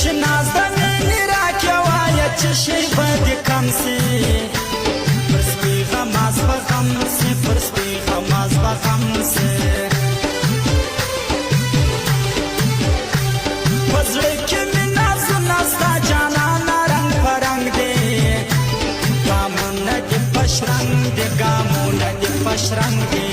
چې ناز د مینې راکې وایه چې شی به دې کم سي پر سپي غماز به غم سي پر سپي غماز به غم سي په زړه کې مې نازونه ستا جانانه رنګ په رنګ دی ګامونه دې په شرنګ دی ګامونه دې په شرنګ دی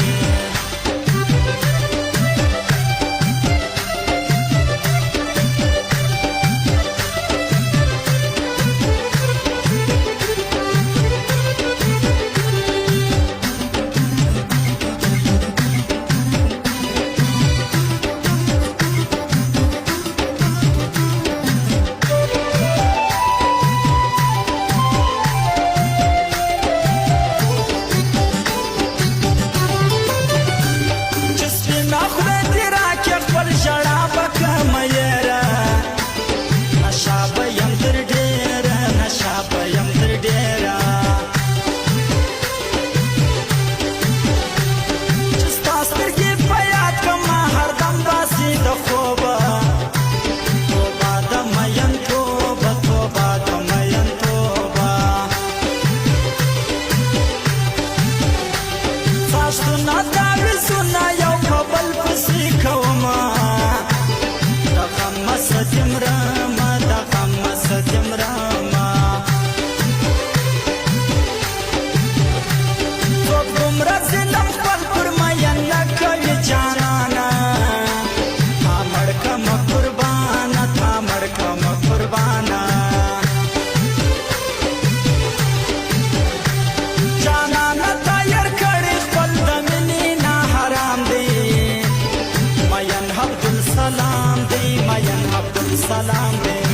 سلام دی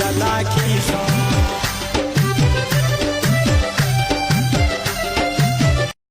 چلاکی شو